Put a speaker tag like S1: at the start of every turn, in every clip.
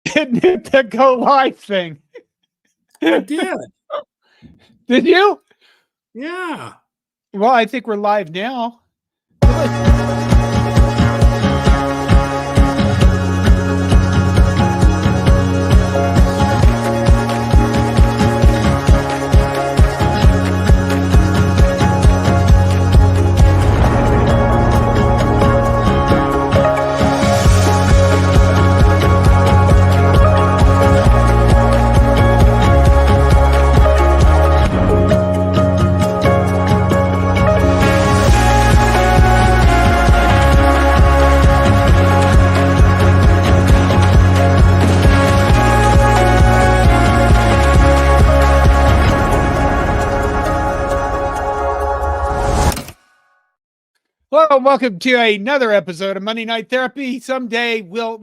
S1: didn't hit the go live thing.
S2: I did.
S1: Did you?
S2: Yeah.
S1: Well, I think we're live now. Well, welcome to another episode of Monday Night Therapy. Someday we'll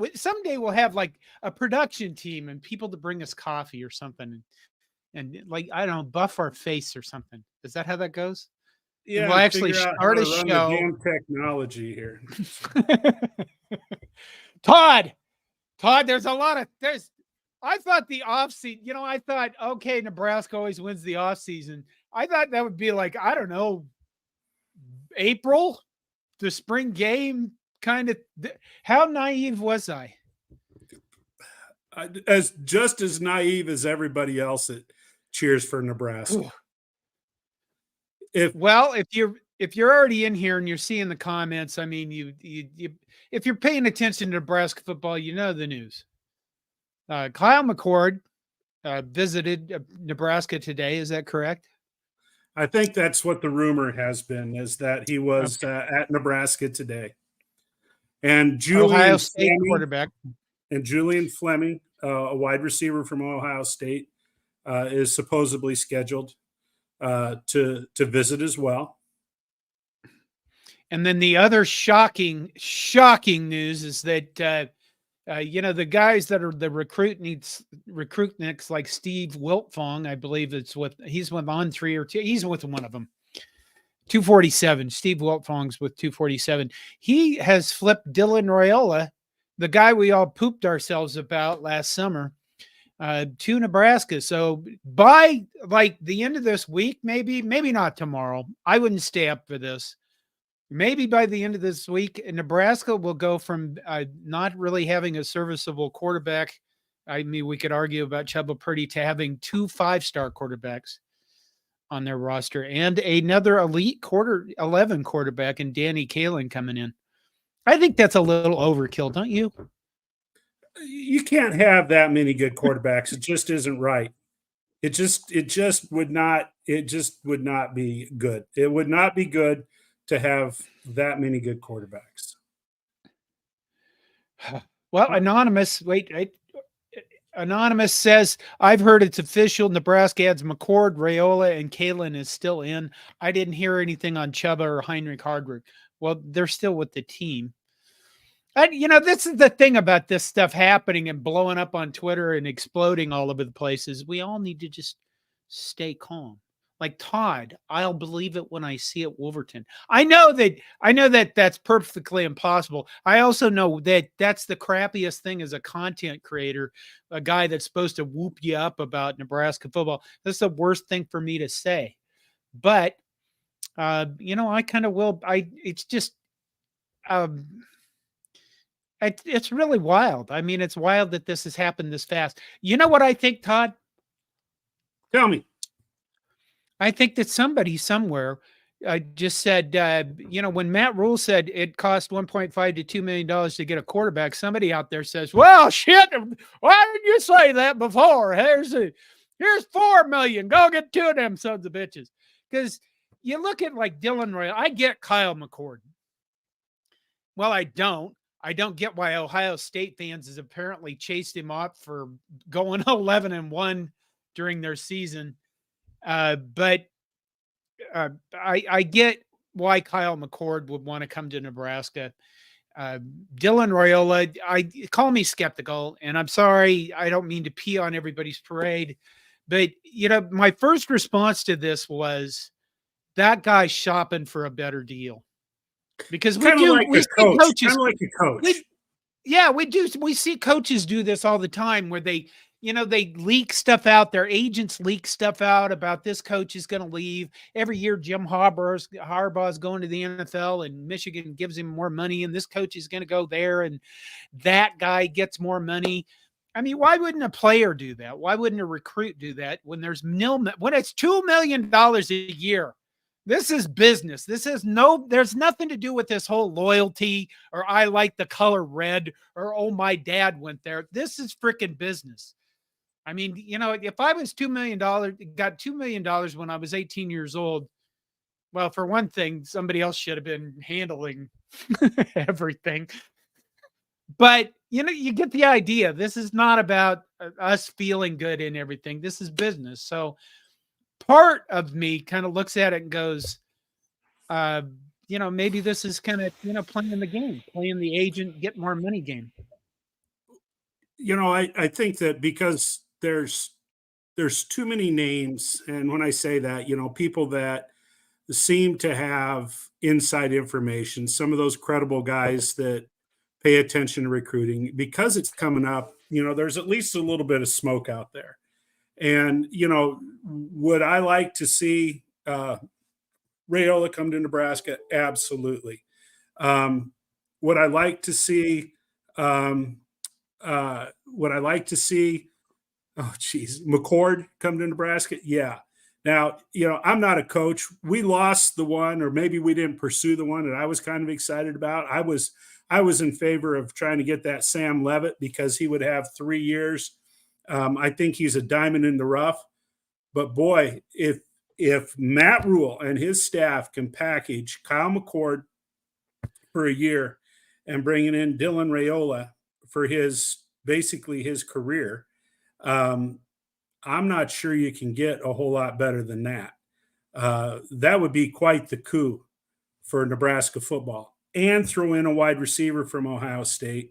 S1: have like a production team and people to bring us coffee or something, and like I don't know, buff our face or something. Is that how that goes?
S2: Yeah.
S1: We'll actually start a show.
S2: The damn technology here.
S1: Todd, there's a lot of there's. I thought the off season. I thought okay, Nebraska always wins the off season. I thought that would be like I don't know, April. The spring game kind of. How naive was I?
S2: Just as naive as everybody else that cheers for Nebraska.
S1: If you're already in here and you're seeing the comments, I mean, you if you're paying attention to Nebraska football, you know the news. Kyle McCord visited Nebraska today. Is that correct?
S2: I think that's what the rumor has been, is that he was at Nebraska today. And
S1: Ohio State quarterback.
S2: And Julian Fleming, a wide receiver from Ohio State, is supposedly scheduled to visit as well.
S1: And then the other shocking news is that the guys that are the recruitniks like Steve Wiltfong, I believe he's with on 3 or 2. He's with one of them. 247. Steve Wiltfong's with 247. He has flipped Dylan Raiola, the guy we all pooped ourselves about last summer, to Nebraska. So by like the end of this week, maybe not tomorrow. I wouldn't stay up for this. Maybe by the end of this week, Nebraska will go from not really having a serviceable quarterback. I mean, we could argue about Chuba Purdy to having 2 5-star quarterbacks on their roster and another elite 11 quarterback and Danny Kaelin coming in. I think that's a little overkill, don't you?
S2: You can't have that many good quarterbacks. It just isn't right. It just would not be good. It would not be good to have that many good quarterbacks.
S1: Well, Anonymous says, I've heard it's official. Nebraska adds McCord, Raiola, and Kaelin is still in. I didn't hear anything on Chuba or Heinrich Hardrick. Well, they're still with the team. And, this is the thing about this stuff happening and blowing up on Twitter and exploding all over the places. We all need to just stay calm. Like Todd, I'll believe it when I see it, Wolverton. I know that that's perfectly impossible. I also know that that's the crappiest thing as a content creator, a guy that's supposed to whoop you up about Nebraska football. That's the worst thing for me to say. But, I kind of will. It's just, it's really wild. I mean, it's wild that this has happened this fast. You know what I think, Todd?
S2: Tell me.
S1: I think that somebody somewhere just said, when Matt Rule said it cost $1.5 to $2 million to get a quarterback, somebody out there says, well, shit, why didn't you say that before? Here's $4 million. Go get 2 of them sons of bitches. Because you look at like Dylan Roy, I get Kyle McCord. Well, I don't get why Ohio State fans has apparently chased him off for going 11-1 during their season. But I get why Kyle McCord would want to come to Nebraska. Dylan Raiola, call me skeptical, and I'm sorry, I don't mean to pee on everybody's parade, but my first response to this was that guy's shopping for a better deal. Because we do, like we see coaches,
S2: like a coach.
S1: Yeah, we do. We see coaches do this all the time where they, they leak stuff out. Their agents leak stuff out about this coach is going to leave. Every year, Jim Harbaugh's going to the NFL and Michigan gives him more money, and this coach is going to go there, and that guy gets more money. I mean, why wouldn't a player do that? Why wouldn't a recruit do that when when it's $2 million a year? This is business. There's nothing to do with this whole loyalty or I like the color red or oh, my dad went there. This is freaking business. I mean, if I was got $2 million when I was 18 years old, well, for one thing, somebody else should have been handling everything. But you get the idea. This is not about us feeling good in everything. This is business. So part of me kind of looks at it and goes, maybe this is kind of, playing the game, playing the agent, get more money game.
S2: I think that because there's too many names, and when I say that, people that seem to have inside information, some of those credible guys that pay attention to recruiting, because it's coming up, there's at least a little bit of smoke out there. And, would I like to see Raiola come to Nebraska? Absolutely. Would I like to see McCord come to Nebraska? Yeah. Now, I'm not a coach. We lost the one, or maybe we didn't pursue the one that I was kind of excited about. I was in favor of trying to get that Sam Levitt because he would have 3 years. I think he's a diamond in the rough. But boy, if Matt Rule and his staff can package Kyle McCord for a year and bringing in Dylan Raiola for basically his career, I'm not sure you can get a whole lot better than that. That would be quite the coup for Nebraska football. And throw in a wide receiver from Ohio State.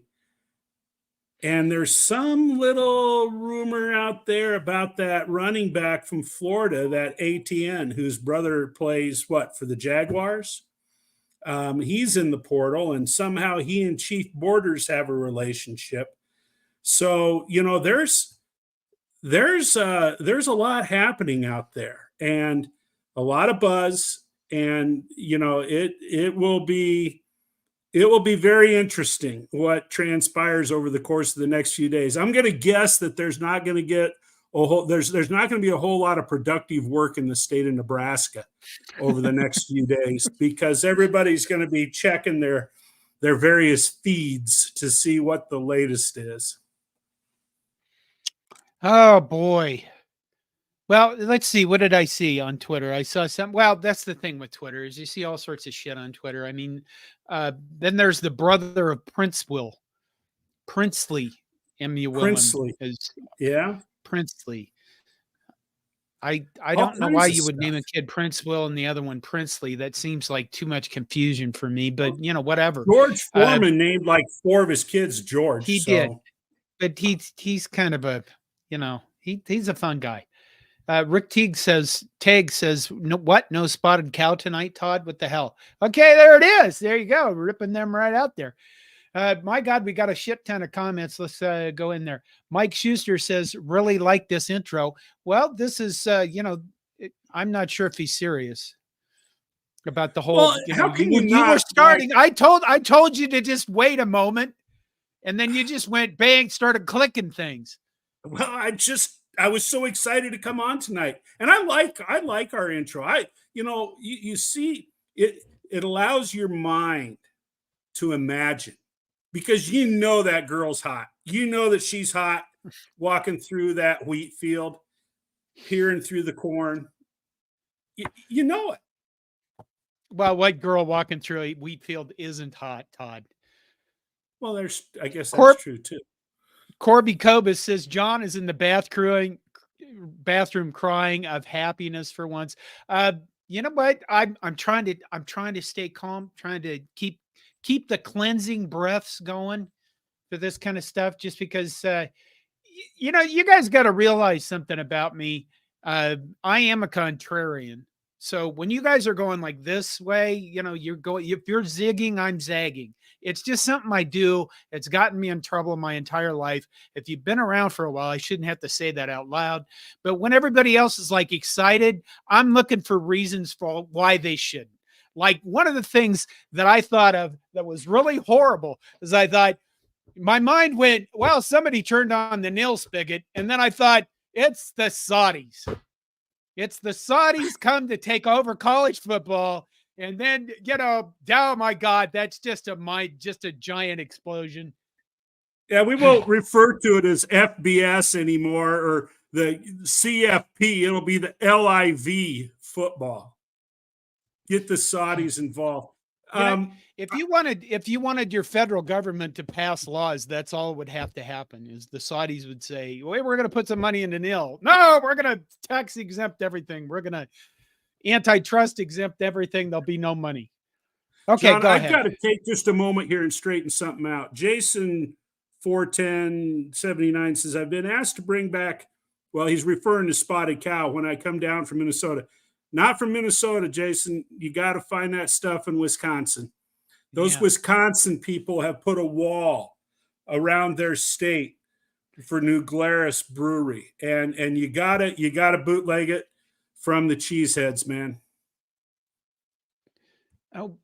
S2: And there's some little rumor out there about that running back from Florida, that ATN, whose brother plays for the Jaguars. He's in the portal, and somehow he and Chief Borders have a relationship. So, there's a lot happening out there, and a lot of buzz, and it will be very interesting what transpires over the course of the next few days. I'm going to guess that there's not going to be a whole lot of productive work in the state of Nebraska over the next few days, because everybody's going to be checking their various feeds to see what the latest is.
S1: Oh boy. Well, let's see. What did I see on Twitter? I saw some. Well, that's the thing with Twitter, is you see all sorts of shit on Twitter. I mean, then there's the brother of Princely,
S2: Princely. Yeah.
S1: Princely. I don't know why you would name a kid Princeville and the other one Princely. That seems like too much confusion for me, but whatever.
S2: George Foreman named like 4 of his kids George.
S1: He did, but he's kind of a, he's a fun guy. Rick Teague says, no spotted cow tonight, Todd? What the hell? Okay, there it is. There you go. Ripping them right out there. My God, we got a shit ton of comments. Let's go in there. Mike Schuster says, really like this intro. Well, this is, I'm not sure if he's serious about the whole,
S2: how can
S1: you were starting. I told you to just wait a moment, and then you just went bang, started clicking things.
S2: Well, I was so excited to come on tonight, and I like our intro. You see, it allows your mind to imagine, because that girl's hot. That she's hot, walking through that wheat field, peering through the corn. You know it.
S1: Well, what girl walking through a wheat field isn't hot, Todd?
S2: Well, I guess that's true too.
S1: Corby Cobus says John is in the bathroom crying of happiness for once. You know what? I'm trying to stay calm, trying to keep the cleansing breaths going for this kind of stuff, just because you guys got to realize something about me. I am a contrarian. So when you guys are going like this way, you're going, if you're zigging, I'm zagging. It's just something I do. It's gotten me in trouble my entire life. If you've been around for a while, I shouldn't have to say that out loud. But when everybody else is like excited, I'm looking for reasons for why they shouldn't. Like one of the things that I thought of that was really horrible is I thought, my mind went, well, somebody turned on the nil spigot. And then I thought, it's the Saudis. It's the Saudis come to take over college football. And then, oh my God, that's just a giant explosion.
S2: Yeah, we won't refer to it as FBS anymore or the CFP. It'll be the LIV football. Get the Saudis involved.
S1: If you wanted your federal government to pass laws, that's all would have to happen is the Saudis would say, well, we're going to put some money into nil. No, we're going to tax exempt everything. We're going to antitrust exempt everything. There'll be no money. Okay,
S2: John,
S1: go
S2: I've
S1: ahead.
S2: got to take just a moment here and straighten something out. Jason 41079 says, I've been asked to bring back, well, he's referring to Spotted Cow when I come down from Minnesota. Not from Minnesota, Jason. You got to find that stuff in Wisconsin. Those Wisconsin people have put a wall around their state for New Glarus Brewery, and you gotta bootleg it from the Cheeseheads, man.
S1: Oh,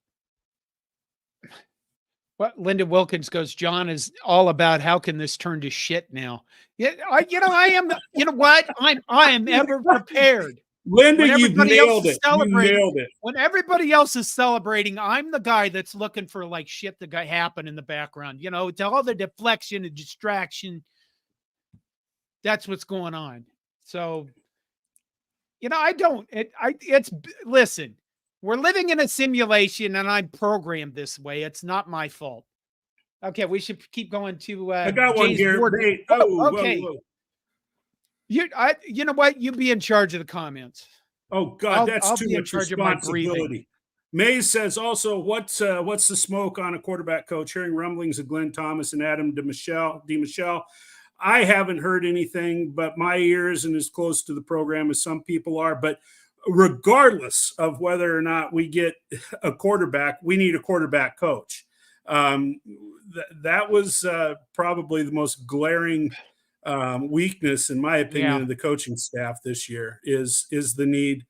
S1: what Linda Wilkins goes, John is all about how can this turn to shit now? Yeah, I am. You know what? I am ever prepared.
S2: Linda, you've nailed it. You nailed it.
S1: When everybody else is celebrating, I'm the guy that's looking for like shit to happen in the background. To all the deflection and distraction. That's what's going on. So, listen, we're living in a simulation and I'm programmed this way. It's not my fault. Okay, we should keep going to
S2: I got one here.
S1: Okay.
S2: Whoa.
S1: You know what? You be in charge of the comments.
S2: Oh God, that's too much responsibility. Mays says also, what's the smoke on a quarterback coach? Hearing rumblings of Glenn Thomas and Adam DeMichelle. I haven't heard anything, but my ear isn't as close to the program as some people are. But regardless of whether or not we get a quarterback, we need a quarterback coach. That was probably the most glaring weakness, in my opinion, of the coaching staff this year is the need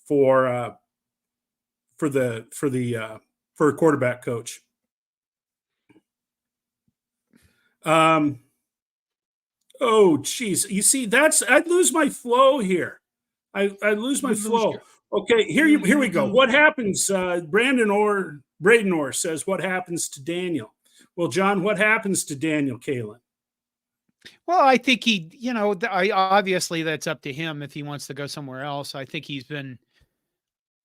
S2: for a quarterback coach. Oh geez, you see, I'd lose my flow here. I lose my flow. Okay, here we go. What happens? Braden Orr says, what happens to Daniel? Well, John, what happens to Daniel Kalen?
S1: Well, I think obviously that's up to him if he wants to go somewhere else. I think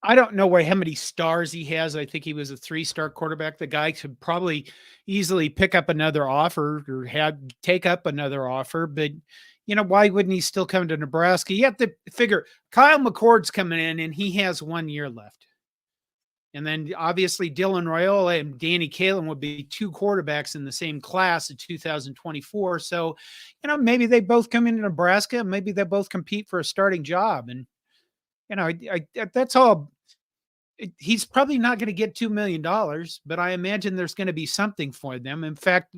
S1: I don't know how many stars he has. I think he was a 3-star quarterback. The guy could probably easily pick up another offer or take up another offer. But, why wouldn't he still come to Nebraska? You have to figure Kyle McCord's coming in and he has 1 year left. And then obviously Dylan Raiola and Danny Kalen would be 2 quarterbacks in the same class of 2024. So, maybe they both come into Nebraska and maybe they both compete for a starting job. And, that's all. He's probably not going to get $2 million, but I imagine there's going to be something for them. In fact,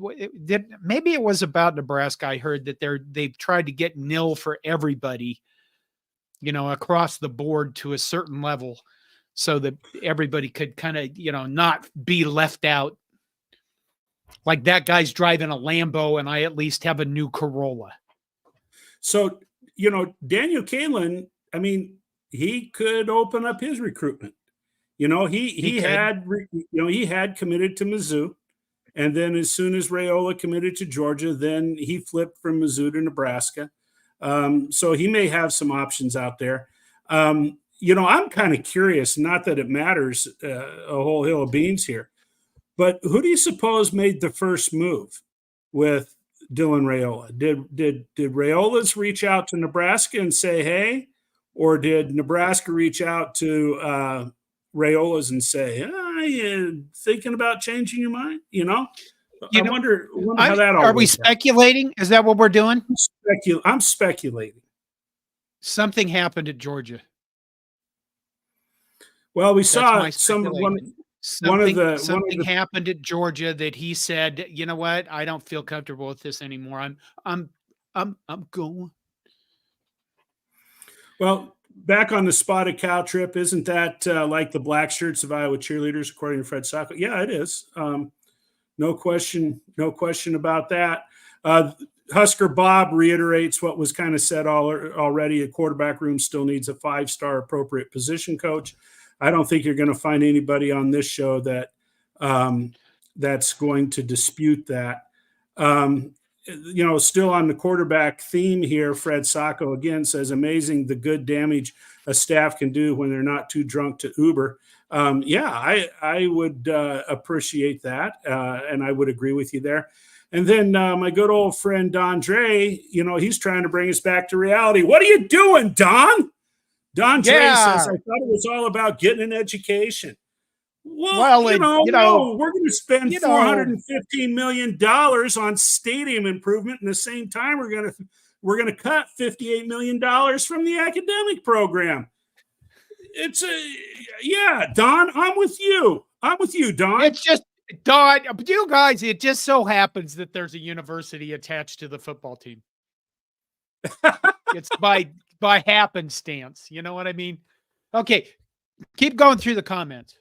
S1: maybe it was about Nebraska. I heard that they've tried to get nil for everybody, across the board to a certain level, so that everybody could kind of, not be left out. Like that guy's driving a Lambo and I at least have a new Corolla.
S2: So, Daniel Kalen, I mean, he could open up his recruitment. He had committed to Mizzou, and then as soon as Raiola committed to Georgia, then he flipped from Mizzou to Nebraska. So he may have some options out there. I'm kind of curious, not that it matters a whole hill of beans here, but who do you suppose made the first move with Dylan Raiola? Did Raiola's reach out to Nebraska and say, hey, or did Nebraska reach out to Raiola's and say, are you thinking about changing your mind? I wonder how that all
S1: are we speculating? Is that what we're doing?
S2: I'm speculating.
S1: Something happened at Georgia.
S2: Well, we saw some of one.
S1: Something happened at Georgia that he said, "You know what? I don't feel comfortable with this anymore. I'm going."
S2: Well, back on the spotted cow trip, isn't that like the black shirts of Iowa cheerleaders, according to Fred Sacco? Yeah, it is. No question about that. Husker Bob reiterates what was kind of said already. A quarterback room still needs a 5-star appropriate position coach. I don't think you're going to find anybody on this show that that's going to dispute that. Still on the quarterback theme here, Fred Sacco again says, amazing the good damage a staff can do when they're not too drunk to Uber. I would appreciate that, and I would agree with you there. And then my good old friend Don Dre, he's trying to bring us back to reality. What are you doing, Don? Don Dre says, I thought it was all about getting an education. Well, no, we're going to spend $415 million on stadium improvement. And at the same time, we're going to cut $58 million from the academic program. Don, I'm with you. Don.
S1: It's just, Don, you guys, it just so happens that there's a university attached to the football team. It's by happenstance. You know what I mean? Okay, keep going through the comments.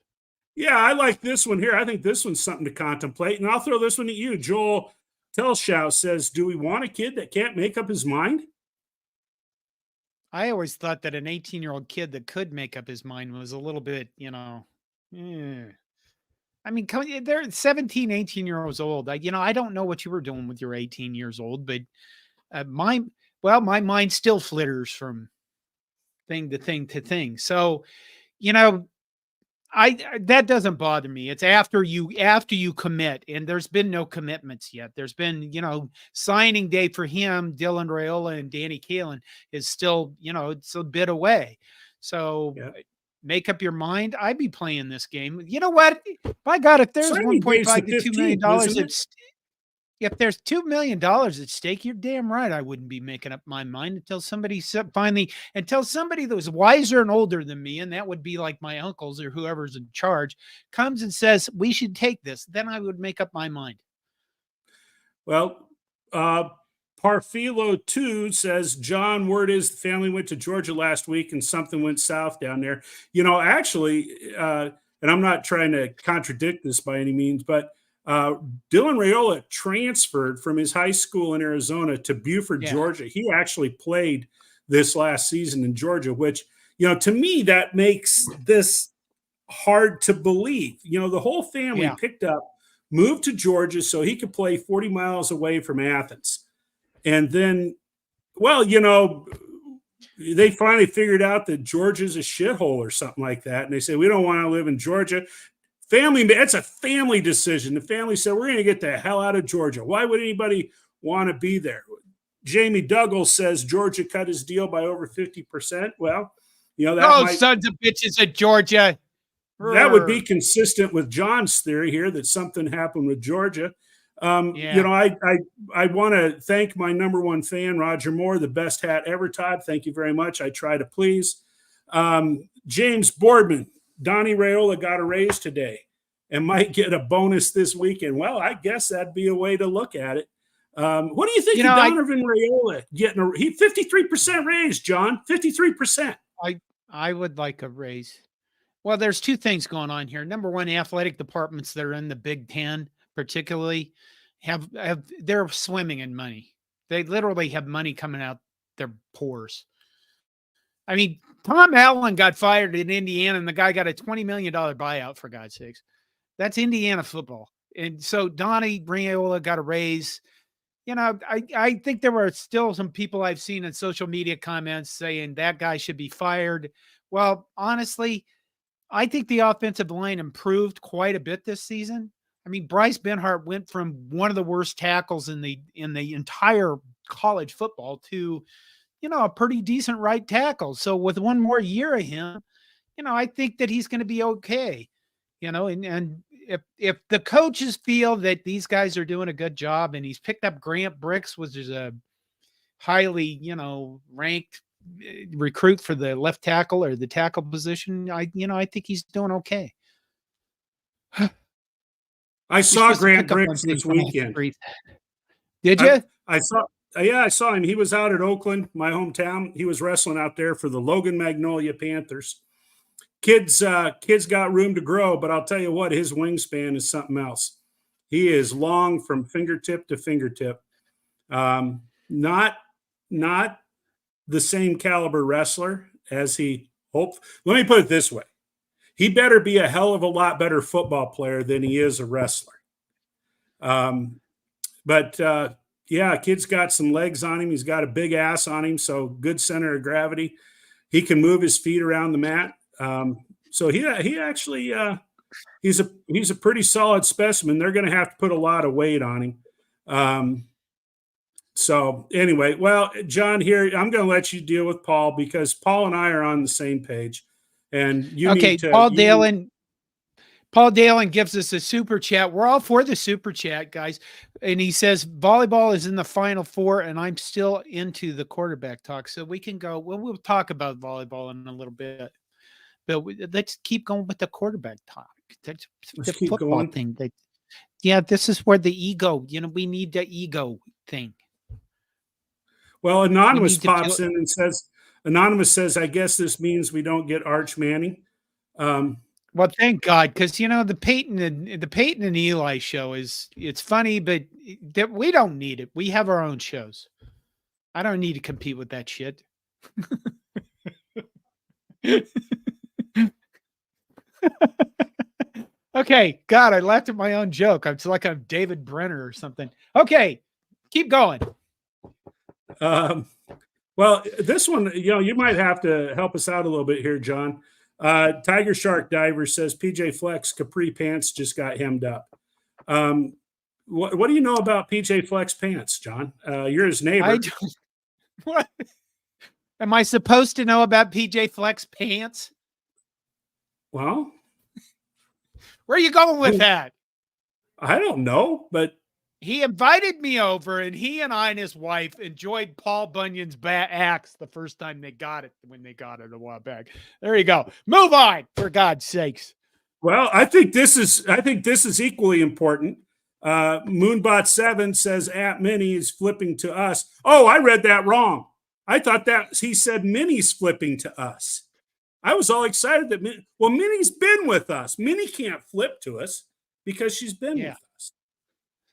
S2: Yeah, I like this one here. I think this one's something to contemplate. And I'll throw this one at you. Joel Telshow says, do we want a kid that can't make up his mind?
S1: I always thought that an 18-year-old kid that could make up his mind was a little bit, I mean, they're 17, 18-year-olds old. I don't know what you were doing with your 18 years old, but my mind still flitters from thing to thing to thing. So, that doesn't bother me. It's after you commit, and there's been no commitments yet. There's been, signing day for him, Dylan Raiola and Danny Kaelin is still, it's a bit away. So make up your mind. I'd be playing this game. You know what? By God, if there's $1.5 to $2 million, if there's $2 million at stake, you're damn right I wouldn't be making up my mind until somebody that was wiser and older than me, and that would be like my uncles or whoever's in charge, comes and says, we should take this. Then I would make up my mind.
S2: Well, Parfilo 2 says, John, word is the family went to Georgia last week and something went south down there. Actually, and I'm not trying to contradict this by any means, but Dylan Raiola transferred from his high school in Arizona to Buford, Georgia. He actually played this last season in Georgia, which, to me, that makes this hard to believe. The whole family picked up, moved to Georgia so he could play 40 miles away from Athens. And then, they finally figured out that Georgia's a shithole or something like that. And they said, we don't want to live in Georgia. It's a family decision. The family said, we're going to get the hell out of Georgia. Why would anybody want to be there? Jamie Douglas says Georgia cut his deal by over 50%. Well,
S1: sons of bitches at Georgia.
S2: That would be consistent with John's theory here that something happened with Georgia. I want to thank my number one fan, Roger Moore, the best hat ever, Todd. Thank you very much. I try to please. James Boardman, Donnie Raiola got a raise today and might get a bonus this weekend. Well, I guess that'd be a way to look at it. What do you think of Donovan Raiola getting a 53% raise, John? 53%.
S1: I would like a raise. Well, there's two things going on here. Number one, athletic departments that are in the Big Ten, particularly, they're swimming in money. They literally have money coming out their pores. I mean, Tom Allen got fired in Indiana, and the guy got a $20 million buyout, for God's sakes. That's Indiana football. And so Donnie Raiola got a raise. I think there were still some people I've seen in social media comments saying that guy should be fired. Well, honestly, I think the offensive line improved quite a bit this season. I mean, Bryce Benhart went from one of the worst tackles in the entire college football to, a pretty decent right tackle. So with one more year of him, I think that he's going to be okay. And if the coaches feel that these guys are doing a good job, and he's picked up Grant Bricks, which is a highly, ranked recruit for the left tackle or the tackle position, I think he's doing okay.
S2: I
S1: You're
S2: saw
S1: supposed to
S2: Grant
S1: pick up on
S2: Briggs
S1: things
S2: this
S1: on the
S2: weekend.
S1: street. Did you?
S2: I saw, yeah, I saw him. He was out at Oakland, my hometown. He was wrestling out there for the Logan Magnolia Panthers. Kids got room to grow, but I'll tell you what, his wingspan is something else. He is long from fingertip to fingertip. Not the same caliber wrestler as he hoped. Let me put it this way. He better be a hell of a lot better football player than he is a wrestler. But yeah, kid's got some legs on him. He's got a big ass on him, so good center of gravity. He can move his feet around the mat. So he actually he's a pretty solid specimen. They're going to have to put a lot of weight on him. So anyway, well, John, here I'm going to let you deal with Paul because Paul and I are on the same page, and you need to.
S1: Paul Dalen gives us a super chat. We're all for the super chat, guys. And he says, volleyball is in the Final Four, and I'm still into the quarterback talk. So we can go, well, we'll talk about volleyball in a little bit. But let's keep going with the quarterback talk. That's the football thing. Yeah, this is where the ego, we need the ego thing.
S2: Well, Anonymous pops in and says, I guess this means we don't get Arch Manning.
S1: Well, thank God, because the Peyton and Eli show it's funny, but we don't need it. We have our own shows. I don't need to compete with that shit. Okay, God, I laughed at my own joke. It's like I'm David Brenner or something. Okay, keep going.
S2: Well, this one, you might have to help us out a little bit here, John. Tiger Shark Diver says PJ Flex capri pants just got hemmed up. What do you know about PJ Flex pants, John? You're his neighbor.
S1: What? Am I supposed to know about PJ Flex pants?
S2: Well,
S1: where are you going with that?
S2: I don't know, but
S1: he invited me over, and he and I and his wife enjoyed Paul Bunyan's axe the first time they got it, when they got it a while back. There you go. Move on, for God's sakes.
S2: Well, I think this is equally important. Moonbot7 says at Minnie is flipping to us. Oh, I read that wrong. I thought that he said Minnie's flipping to us. I was all excited that Minnie's been with us. Minnie can't flip to us because she's been with us.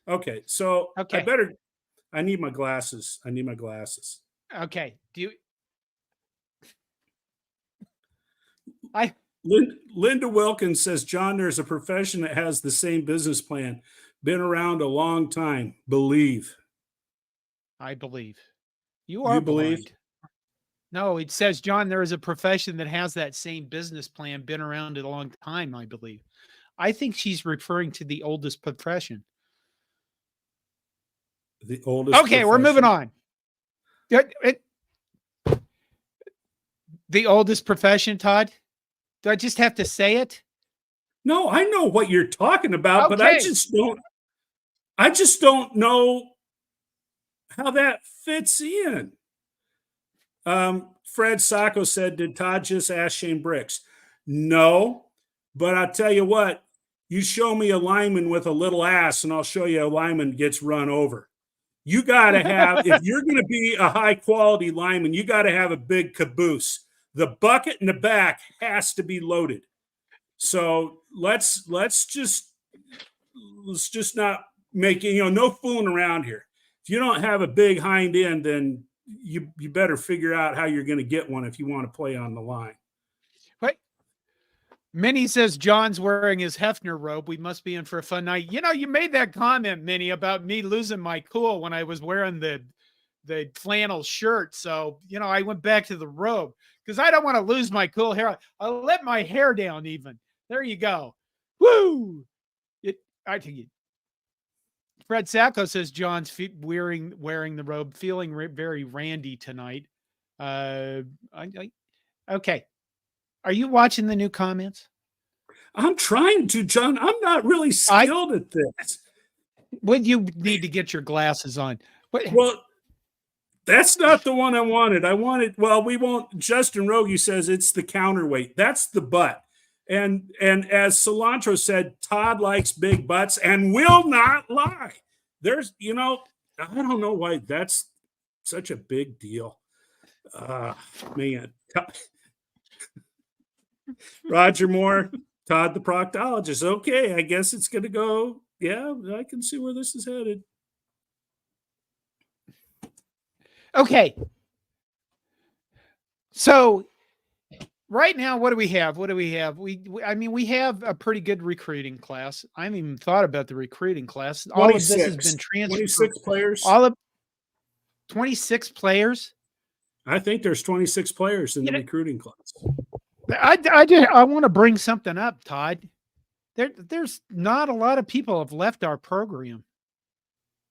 S2: Okay, so I need my glasses.
S1: Okay.
S2: Linda Wilkins says, John, there's a profession that has the same business plan. Been around a long time. Believe.
S1: I believe. You are blind. No, it says, John, there is a profession that has that same business plan, been around a long time, I believe. I think she's referring to the oldest profession.
S2: The oldest.
S1: Okay, we're moving on. The oldest profession, Todd? Do I just have to say it?
S2: No, I know what you're talking about, but I just don't know how that fits in. Fred Sacco said, did Todd just ask Shane Bricks? No, but I'll tell you what, you show me a lineman with a little ass and I'll show you a lineman gets run over. You got to have, if you're going to be a high quality lineman, you got to have a big caboose. The bucket in the back has to be loaded. So let's just not make it, no fooling around here. If you don't have a big hind end, then you better figure out how you're going to get one if you want to play on the line.
S1: Wait. Minnie says John's wearing his Hefner robe. We must be in for a fun night. You made that comment, Minnie, about me losing my cool when I was wearing the flannel shirt. So, I went back to the robe because I don't want to lose my cool hair. I'll let my hair down even. There you go. Woo! I think it. Fred Sacco says John's wearing the robe, feeling very Randy tonight. Okay. Are you watching the new comments?
S2: I'm trying to, John. I'm not really skilled at this.
S1: Well, you need to get your glasses on.
S2: Well, that's not the one I wanted. Justin Rogie says it's the counterweight. That's the butt. And as Cilantro said, Todd likes big butts and will not lie. There's, I don't know why that's such a big deal. Man. Roger Moore, Todd the proctologist. Okay, I guess it's going to go. Yeah, I can see where this is headed.
S1: Okay. So right now, what do we have? We have a pretty good recruiting class. I haven't even thought about the recruiting class. All of this has been transferred.
S2: 26 players.
S1: All of 26 players.
S2: I think there's 26 players in the recruiting class.
S1: I want to bring something up, Todd. There's not a lot of people have left our program.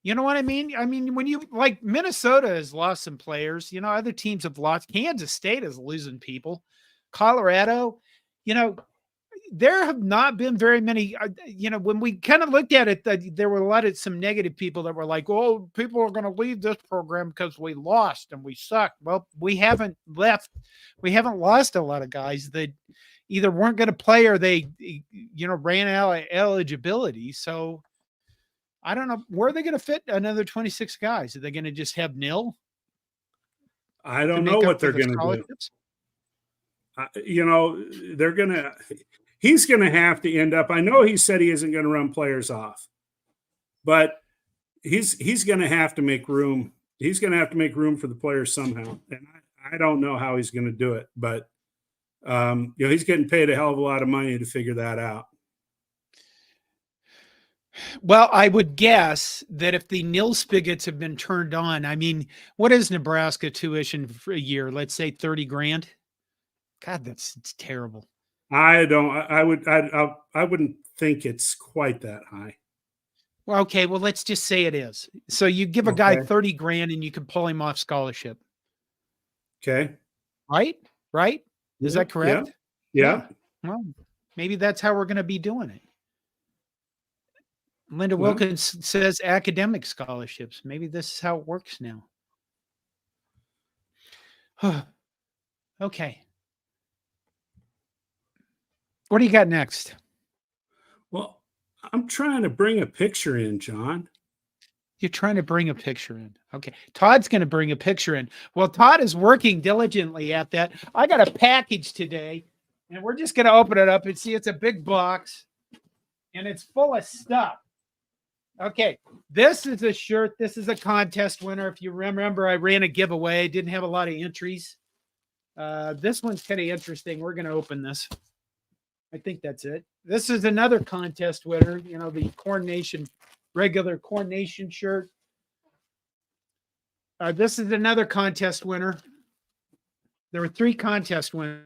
S1: You know what I mean? I mean, when you like Minnesota has lost some players, other teams have lost. Kansas State is losing people. Colorado, there have not been very many, when we kind of looked at it, there were some negative people that were like, oh, people are going to leave this program because we lost and we suck. Well, we haven't left. We haven't lost a lot of guys that either weren't going to play or they, ran out of eligibility. So I don't know, where are they going to fit another 26 guys? Are they going to just have nil?
S2: I don't know what they're going to do. He's going to have to end up. I know he said he isn't going to run players off, but he's going to have to make room. He's going to have to make room for the players somehow. And I don't know how he's going to do it, but he's getting paid a hell of a lot of money to figure that out.
S1: Well, I would guess that if the nil spigots have been turned on, I mean, what is Nebraska tuition for a year? Let's say 30 grand. God, it's terrible.
S2: I wouldn't think it's quite that high.
S1: Well, okay. Well, let's just say it is. So you give a guy 30 grand and you can pull him off scholarship.
S2: Okay.
S1: Right? Is that correct?
S2: Yeah.
S1: Well, maybe that's how we're going to be doing it. Linda Wilkins says academic scholarships. Maybe this is how it works now. Okay. What do you got next?
S2: Well, I'm trying to bring a picture in, John.
S1: You're trying to bring a picture in. Okay. Todd's going to bring a picture in. Well, Todd is working diligently at that. I got a package today, and we're just going to open it up and see. It's a big box, and it's full of stuff. Okay. This is a shirt. This is a contest winner. If you remember, I ran a giveaway. Didn't have a lot of entries. This one's kind of interesting. We're going to open this. I think that's it. This is another contest winner, the CornNation, regular CornNation shirt. This is another contest winner. There were 3 contest winners.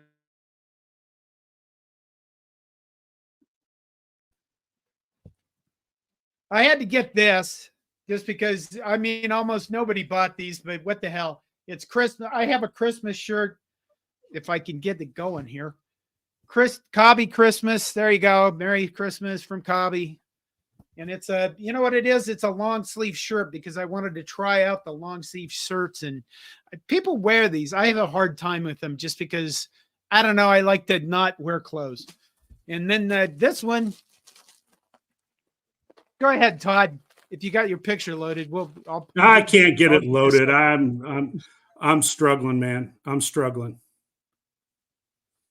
S1: I had to get this just because, almost nobody bought these, but what the hell? It's Christmas. I have a Christmas shirt, if I can get it going here. Cobby Christmas. There you go. Merry Christmas from Cobby. And it's you know what it is? It's a long sleeve shirt because I wanted to try out the long sleeve shirts, and people wear these. I have a hard time with them just because, I don't know, I like to not wear clothes. And then this one, go ahead, Todd. If you got your picture loaded,
S2: I can't get it loaded. I'm struggling, man. I'm struggling.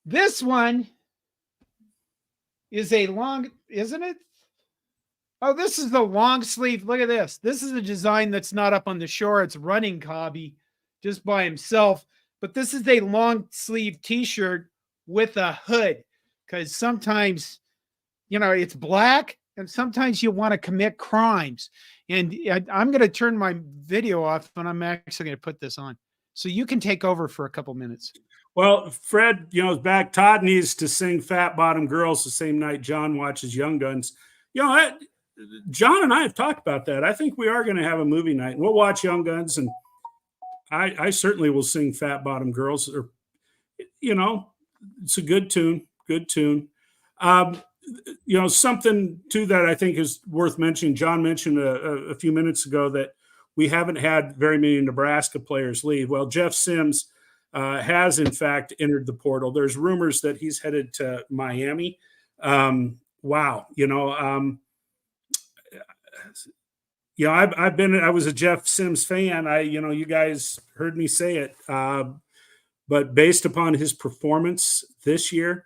S1: This one is a long, isn't it? Oh, this is the long sleeve. Look at this. This is a design that's not up on the shore. It's running Cobby just by himself. But this is a long sleeve t-shirt with a hood, because sometimes, it's black and sometimes you want to commit crimes. And I'm going to turn my video off, and I'm actually going to put this on so you can take over for a couple minutes.
S2: Well, Fred, is back. Todd needs to sing Fat Bottom Girls the same night John watches Young Guns. John and I have talked about that. I think we are going to have a movie night. We'll watch Young Guns, and I certainly will sing Fat Bottom Girls. Or, it's a good tune. Good tune. Something too that I think is worth mentioning. John mentioned a few minutes ago that we haven't had very many Nebraska players leave. Well, Jeff Sims has in fact entered the portal. There's rumors that he's headed to Miami. Wow, I was a Jeff Sims fan. You guys heard me say it. But based upon his performance this year,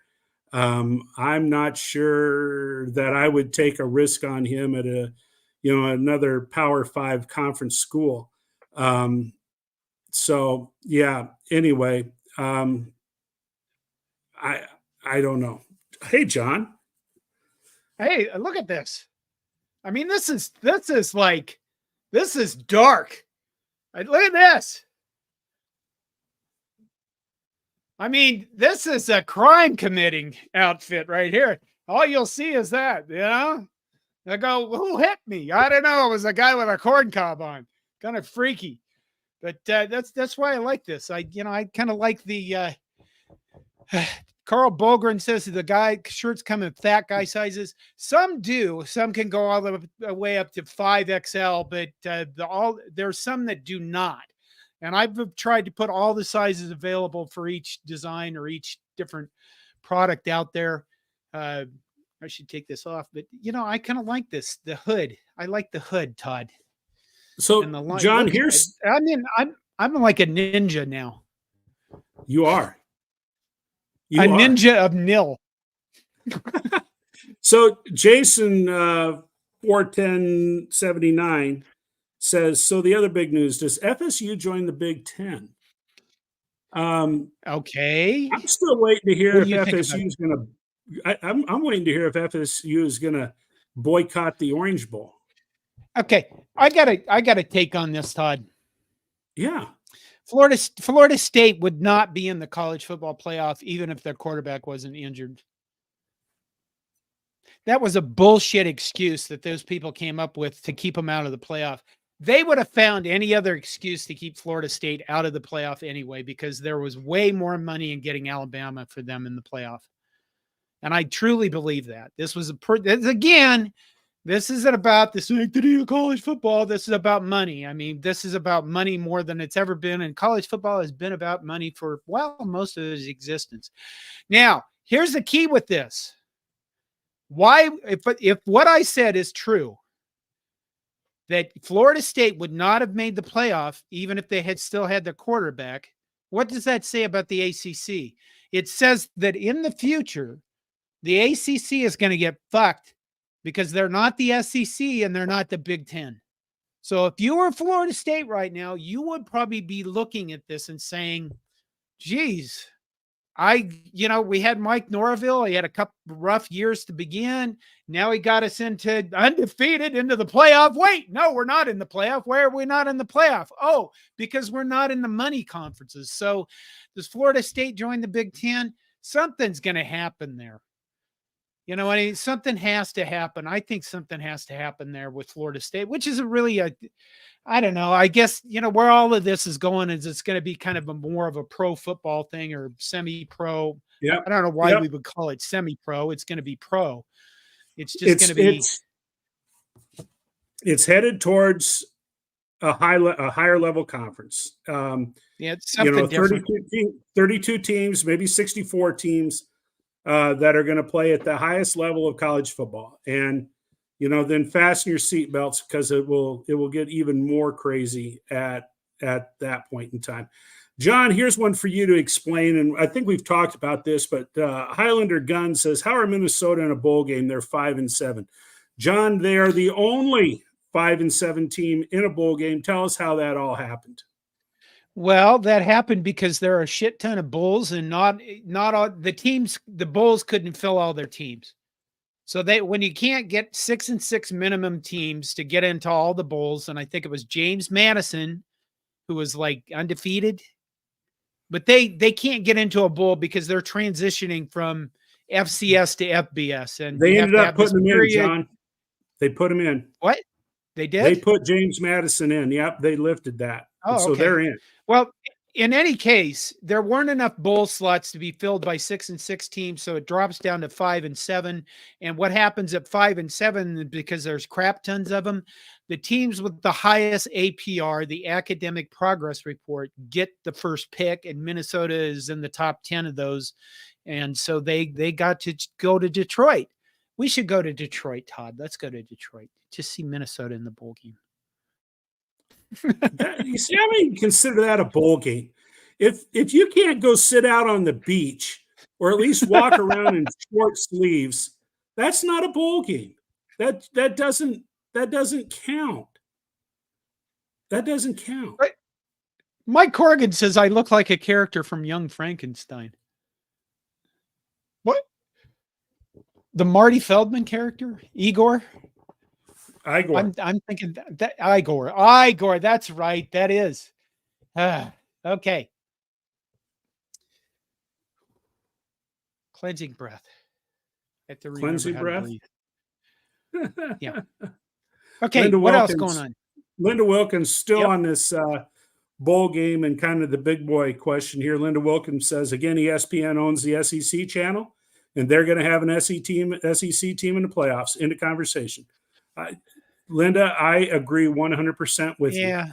S2: I'm not sure that I would take a risk on him at another Power 5 conference school. So yeah, anyway, I don't know. Hey, John.
S1: Hey, look at this. I mean, this is dark. Look at this. I mean, this is a crime committing outfit right here. All you'll see is that, I go, who hit me? I don't know. It was a guy with a corn cob on. Kind of freaky. But that's why I like this. I kind of like the Carl Bogren says the guy shirts come in fat guy sizes. Some do. Some can go all the way up to 5XL, but there's some that do not. And I've tried to put all the sizes available for each design or each different product out there. I should take this off, but I kind of like this. The hood. I like the hood, Todd.
S2: So, John,
S1: I'm like a ninja now.
S2: You are.
S1: Ninja of nil.
S2: So, Jason 41079 says, so the other big news, does FSU join the Big Ten?
S1: Okay.
S2: I'm still waiting to hear if FSU is going to. I'm waiting to hear if FSU is going to boycott the Orange Bowl.
S1: Okay, I gotta take on this, Todd.
S2: Yeah,
S1: Florida State would not be in the college football playoff even if their quarterback wasn't injured. That was a bullshit excuse that those people came up with to keep them out of the playoff. They would have found any other excuse to keep Florida State out of the playoff anyway, because there was way more money in getting Alabama for them in the playoff. And I truly believe that. This isn't about the sanctity of college football. This is about money. I mean, this is about money more than it's ever been. And college football has been about money for, most of its existence. Now, here's the key with this. Why, if what I said is true, that Florida State would not have made the playoff even if they had still had their quarterback, what does that say about the ACC? It says that in the future, the ACC is going to get fucked because they're not the SEC and they're not the Big Ten. So if you were Florida State right now, you would probably be looking at this and saying, geez, we had Mike Norville. He had a couple rough years to begin. Now he got us into undefeated into the playoff. Wait, no, we're not in the playoff. Why are we not in the playoff? Oh, because we're not in the money conferences. So does Florida State join the Big Ten? Something's going to happen there. Something has to happen. I think something has to happen there with Florida State, which is I don't know. I guess, where all of this is going is it's going to be kind of more of a pro football thing or semi-pro.
S2: Yeah.
S1: I don't know why we would call it semi-pro. It's going to be pro. It's just going to be.
S2: It's headed towards a higher level conference.
S1: It's something different.
S2: 32 teams, maybe 64 teams that are going to play at the highest level of college football. And then fasten your seatbelts because it will get even more crazy at that point in time. John, here's one for you to explain, and I think we've talked about this, but Highlander Gunn says, how are Minnesota in a bowl game? They're 5-7. John, they are the only 5-7 team in a bowl game. Tell us how that all happened.
S1: Well, that happened because there are a shit ton of bowls, and not all the teams. The bowls couldn't fill all their teams. So when you can't get 6-6 minimum teams to get into all the bowls, and I think it was James Madison who was like undefeated, but they can't get into a bowl because they're transitioning from FCS to FBS, and
S2: they ended up putting them in, John. They put them in.
S1: What? They did?
S2: They put James Madison in. Yep, they lifted that.
S1: Oh,
S2: so
S1: okay.
S2: they're in.
S1: Well, in any case, there weren't enough bowl slots to be filled by 6 and 6 teams, so it drops down to 5 and 7. And what happens at 5 and 7, because there's crap tons of them, the teams with the highest APR, the academic progress report, get the first pick, and Minnesota is in the top 10 of those. And so they got to go to Detroit. We should go to Detroit, Todd. Let's go to Detroit. Just see Minnesota in the bowl game.
S2: You see, I mean, consider that a bowl game. If you can't go sit out on the beach or at least walk around in short sleeves, that's not a bowl game. That doesn't count. That doesn't count.
S1: Right. Mike Corrigan says I look like a character from Young Frankenstein. What? The Marty Feldman character, Igor?
S2: Igor.
S1: I'm thinking that Igor. That's right. That is. Okay. Cleansing breath. I have to
S2: Cleansing breath.
S1: Yeah. Okay. Linda what Wilkins, else going on?
S2: Linda Wilkins still on this bowl game and kind of the big boy question here. Linda Wilkins says again, ESPN owns the SEC channel, and they're going to have an SEC team in the playoffs. Into conversation. Linda, I agree 100% with you.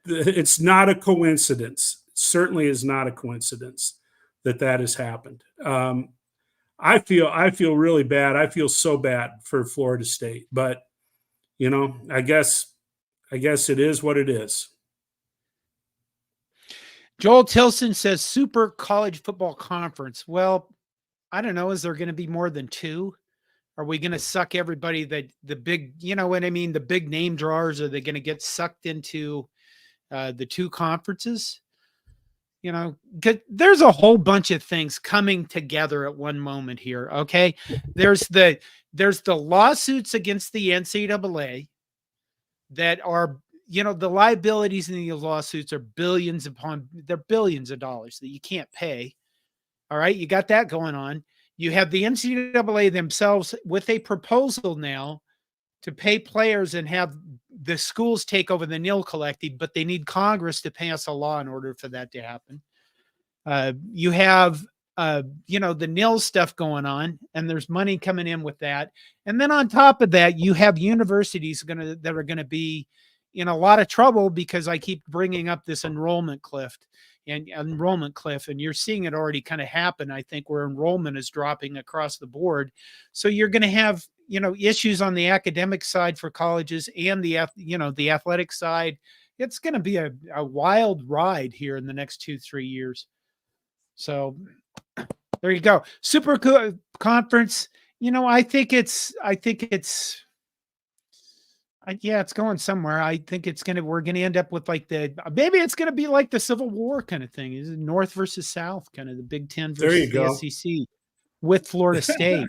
S2: It's not a coincidence. It certainly is not a coincidence that has happened. I feel really bad. I feel so bad for Florida State, but I guess it is what it is.
S1: Joel Tilson says Super College Football Conference. Well, I don't know. Is there going to be more than 2? Are we going to suck everybody the big, you know what I mean? The big name drawers, are they going to get sucked into the 2 conferences? There's a whole bunch of things coming together at one moment here. Okay. There's the lawsuits against the NCAA that are, the liabilities in these lawsuits are billions of dollars that you can't pay. All right. You got that going on. You have the NCAA themselves with a proposal now to pay players and have the schools take over the nil collecting, but they need Congress to pass a law in order for that to happen. You have, the nil stuff going on, and there's money coming in with that. And then on top of that, you have universities that are going to be in a lot of trouble because I keep bringing up this enrollment cliff. And you're seeing it already kind of happen, I think, where enrollment is dropping across the board. So you're going to have, issues on the academic side for colleges and the athletic side. It's going to be a wild ride here in the next 2-3 years. So there you go. Super conference. I think it's going somewhere. I think we're going to end up with maybe it's going to be like the Civil War kind of thing. Is it North versus South, kind of the Big Ten versus the SEC with Florida State,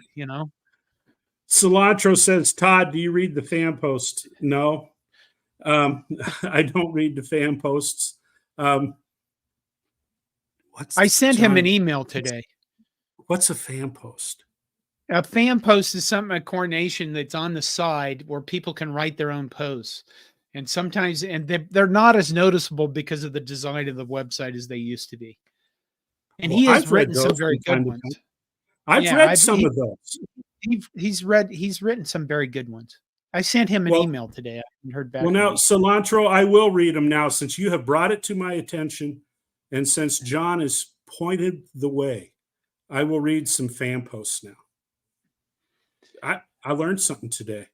S2: Cilantro says, Todd, do you read the fan post? No, I don't read the fan posts.
S1: I sent him an email today.
S2: What's a fan post?
S1: A fan post is something at CornNation that's on the side where people can write their own posts. And sometimes, they're not as noticeable because of the design of the website as they used to be. And he has written some very good ones.
S2: I've read some of those.
S1: He's written some very good ones. I sent him an email today. I haven't heard back.
S2: Well, now, Cilantro, I will read them now since you have brought it to my attention. And since John has pointed the way, I will read some fan posts now. I learned something today.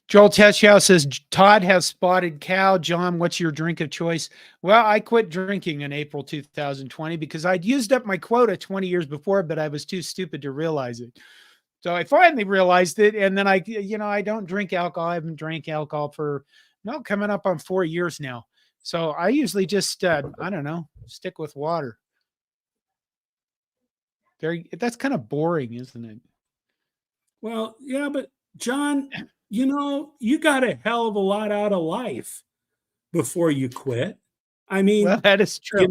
S1: Joel Teschau says, Todd has spotted cow. John, what's your drink of choice? Well, I quit drinking in April 2020 because I'd used up my quota 20 years before, but I was too stupid to realize it. So I finally realized it. And then I don't drink alcohol. I haven't drank alcohol for coming up on 4 years now. So I usually just, stick with water. That's kind of boring, isn't it?
S2: Well, yeah, but John, you got a hell of a lot out of life before you quit. I mean,
S1: well, that is true.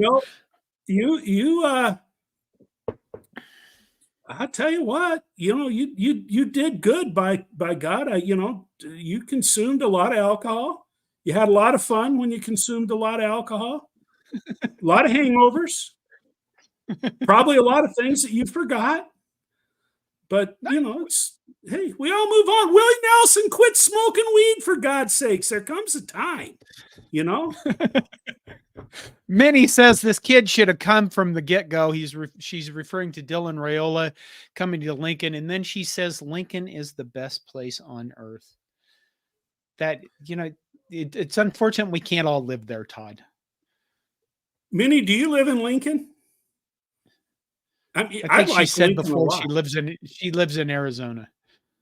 S2: I'll tell you what, you did good by God. You consumed a lot of alcohol You had a lot of fun when you consumed a lot of alcohol, a lot of hangovers, probably a lot of things that you forgot. But, it's hey, we all move on. Willie Nelson, quit smoking weed for God's sakes. There comes a time, you know?
S1: Minnie says this kid should have come from the get-go. She's referring to Dylan Raiola coming to Lincoln, and then she says Lincoln is the best place on earth. That, it's unfortunate we can't all live there, Todd.
S2: Minnie, do you live in Lincoln? I mean,
S1: I think
S2: like
S1: she said
S2: Lincoln a
S1: before
S2: lot.
S1: she lives in Arizona.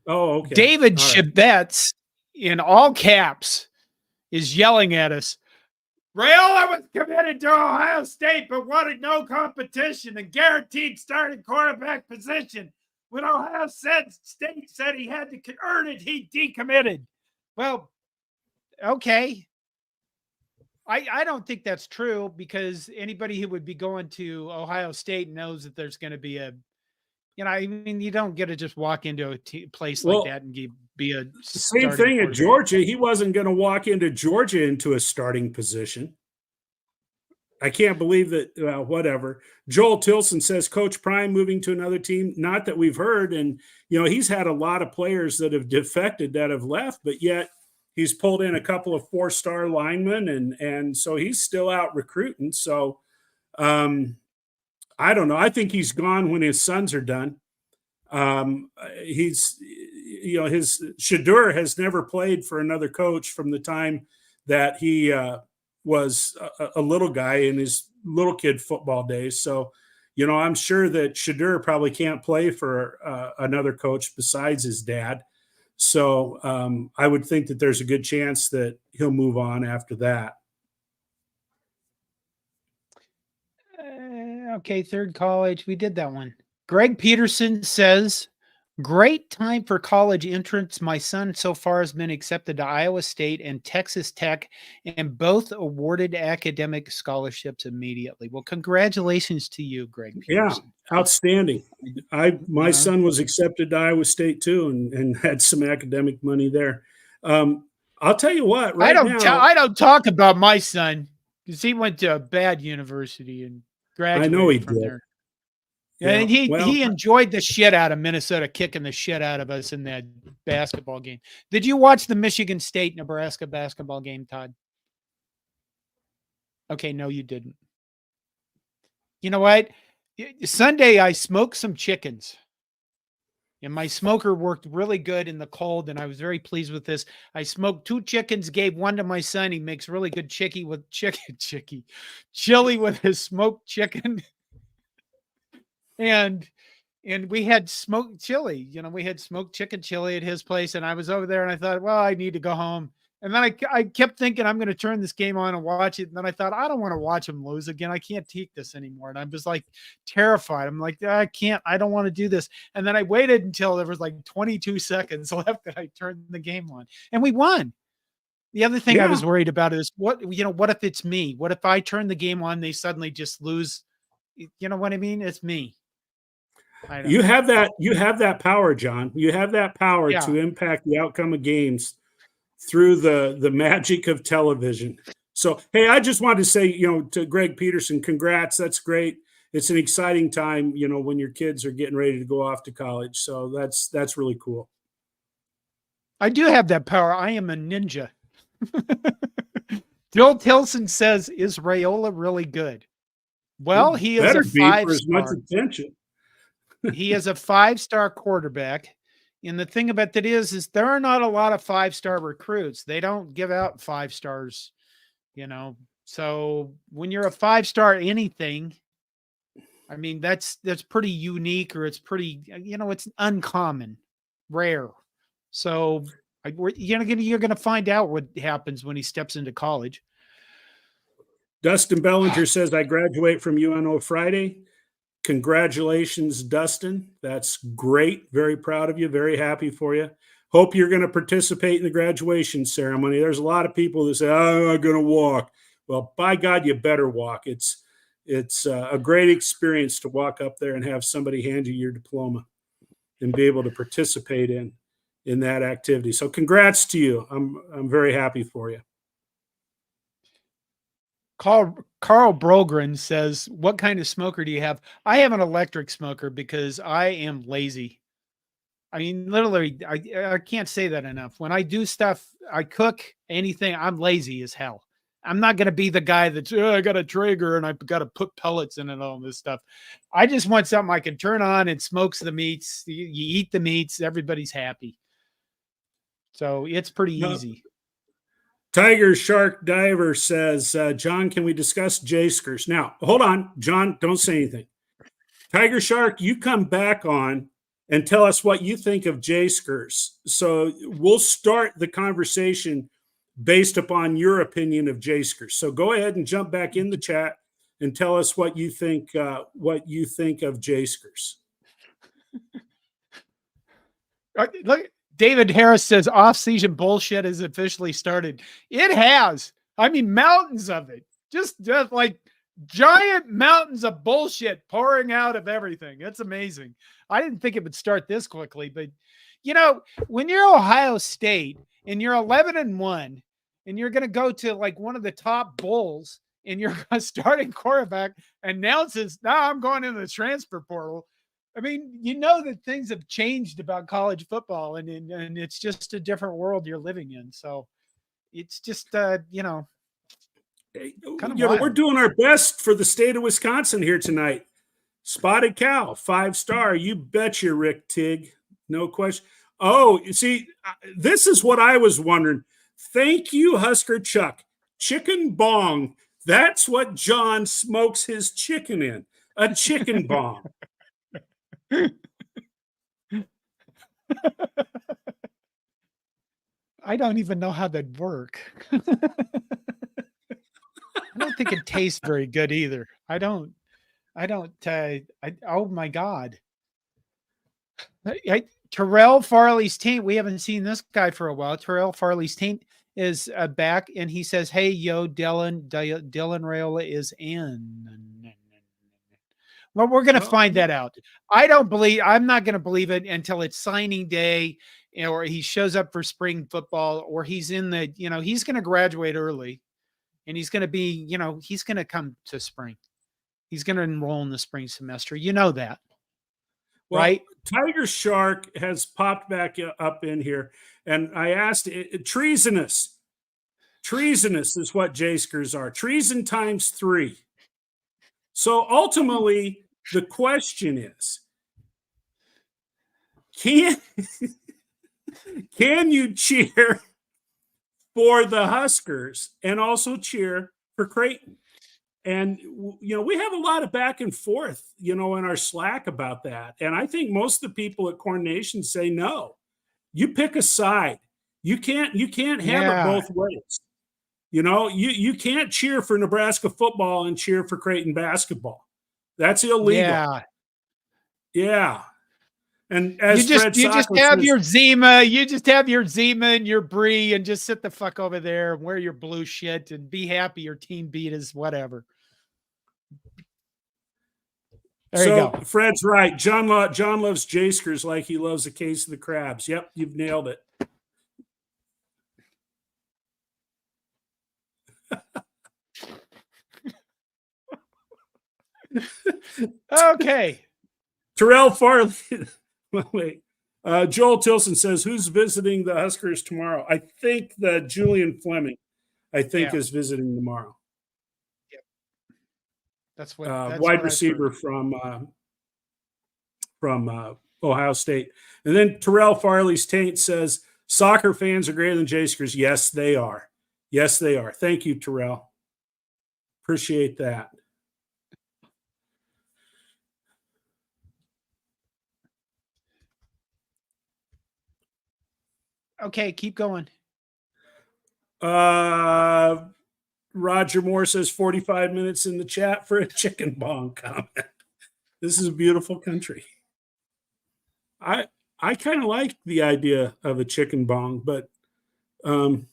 S2: Oh, okay.
S1: David
S2: All right.
S1: Shabetz, in all caps, is yelling at us. Raiola was committed to Ohio State, but wanted no competition and guaranteed starting quarterback position. When Ohio State said he had to earn it, he decommitted. Well, okay. I don't think that's true, because anybody who would be going to Ohio State knows that there's going to be you don't get to just walk into a place like that and be a
S2: same thing at Georgia. He wasn't going to walk into Georgia into a starting position. I can't believe that. Whatever. Joel Tilson says Coach Prime moving to another team. Not that we've heard, and he's had a lot of players that have defected, that have left, but yet he's pulled in a couple of 4-star linemen, and so he's still out recruiting. So I don't know. I think he's gone when his sons are done. His Shadur has never played for another coach from the time that he was a little guy in his little kid football days. So, I'm sure that Shadur probably can't play for another coach besides his dad. So I would think that there's a good chance that he'll move on after that.
S1: Okay, third college. We did that one. Greg Peterson says, great time for college entrance. My son so far has been accepted to Iowa State and Texas Tech, and both awarded academic scholarships immediately. Well, congratulations to you, Greg Peterson.
S2: Yeah, outstanding. My son was accepted to Iowa State too, and had some academic money there. I'll tell you what,
S1: I don't talk about my son, because he went to a bad university and graduated.
S2: I know he
S1: from
S2: did.
S1: there. And he enjoyed the shit out of Minnesota, kicking the shit out of us in that basketball game. Did you watch the Michigan State Nebraska basketball game, Todd? Okay, no, you didn't. You know what? Sunday I smoked some chickens, and my smoker worked really good in the cold, and I was very pleased with this. I smoked 2 chickens, gave one to my son. He makes really good chili with his smoked chicken. And we had smoked chili, we had smoked chicken chili at his place. And I was over there and I thought, well, I need to go home. And then I kept thinking I'm going to turn this game on and watch it. And then I thought, I don't want to watch him lose again. I can't take this anymore. And I was like terrified. I'm like, I don't want to do this. And then I waited until there was like 22 seconds left that I turned the game on, and we won. The other thing I was worried about is what if it's me? What if I turn the game on, they suddenly just lose? You know what I mean? It's me.
S2: You have that power, John. You have that power to impact the outcome of games through the magic of television. So, hey, I just wanted to say, to Greg Peterson, congrats. That's great. It's an exciting time, when your kids are getting ready to go off to college. So that's really cool.
S1: I do have that power. I am a ninja. Joel Tilson says, is Raiola really good? Well, he is a 5-star. He is a 5-star quarterback. And the thing about that is there are not a lot of 5-star recruits. They don't give out 5 stars, So when you're a 5-star anything, I mean, that's pretty unique, or it's pretty, it's uncommon, rare. So you're going to find out what happens when he steps into college.
S2: Dustin Bellinger says, I graduate from UNO Friday. Congratulations, Dustin. That's great. Very proud of you. Very happy for you. Hope you're going to participate in the graduation ceremony. There's a lot of people that say, oh, I'm going to walk. Well, by God, you better walk. It's a great experience to walk up there and have somebody hand you your diploma and be able to participate in that activity. So congrats to you. I'm very happy for you.
S1: Carl Brogren says, "What kind of smoker do you have?" I have an electric smoker because I am lazy. I mean, literally, I can't say that enough. When I do stuff, I cook anything. I'm lazy as hell. I'm not going to be the guy that's, oh, I got a Traeger and I've got to put pellets in and all this stuff. I just want something I can turn on and smokes the meats. You eat the meats, everybody's happy. So it's pretty easy.
S2: Tiger Shark Diver says, John, can we discuss J-Skers? Now, hold on, John, don't say anything. Tiger Shark, you come back on and tell us what you think of J-Skers. So we'll start the conversation based upon your opinion of J-Skers. So go ahead and jump back in the chat and tell us what you think of J-Skers.
S1: Look, David Harris says off-season bullshit has officially started. It has. I mean, mountains of it. Just like giant mountains of bullshit pouring out of everything. It's amazing. I didn't think it would start this quickly, but you know, when you're Ohio State and you're 11-1 and you're going to go to like one of the top bowls and you're starting quarterback announces, "Now I'm going into the transfer portal." I mean, you know that things have changed about college football, and it's just a different world you're living in. So it's just, you know, kind of
S2: we're doing our best for the state of Wisconsin here tonight. Spotted Cow, 5-star. You betcha, Rick Tig. No question. Oh, you see, this is what I was wondering. Thank you, Husker Chuck. Chicken bong. That's what John smokes his chicken in. A chicken bong.
S1: I don't even know how that'd work. I don't think it tastes very good either. Oh my God. Terrell Farley's taint. We haven't seen this guy for a while. Terrell Farley's taint is back, and he says, "Hey, yo, Dylan Rayola is in." Well, we're going to find that out. I'm not going to believe it until it's signing day, or he shows up for spring football, or he's in the, you know, he's going to graduate early and he's going to be, you know, he's going to come to spring. He's going to enroll in the spring semester. You know that.
S2: Well,
S1: right?
S2: Tiger Shark has popped back up in here, and I asked, treasonous. Treasonous is what J-Skers are. Treason times 3. So ultimately, the question is, can you cheer for the Huskers and also cheer for Creighton? And, you know, we have a lot of back and forth, you know, in our Slack about that. And I think most of the people at CornNation say, no, you pick a side. You can't have it both ways. You know, you can't cheer for Nebraska football and cheer for Creighton basketball. That's illegal. Yeah. And as
S1: you just have your Zima, and your Brie, and just sit the fuck over there and wear your blue shit and be happy your team beat us, whatever. There you go.
S2: Fred's right. John loves J-Skers like he loves a case of the crabs. Yep, you've nailed it.
S1: Okay.
S2: Terrell Farley. Wait. Joel Tilson says, who's visiting the Huskers tomorrow? I think that Julian Fleming, is visiting tomorrow.
S1: Yep. That's what
S2: wide receiver from Ohio State. And then Terrell Farley's taint says, soccer fans are greater than J-Skers. Yes, they are. Yes, they are. Thank you, Terrell. Appreciate that.
S1: Okay, keep going.
S2: Roger Moore says 45 minutes in the chat for a chicken bong comment. This is a beautiful country. I kind of like the idea of a chicken bong, but
S1: Todd,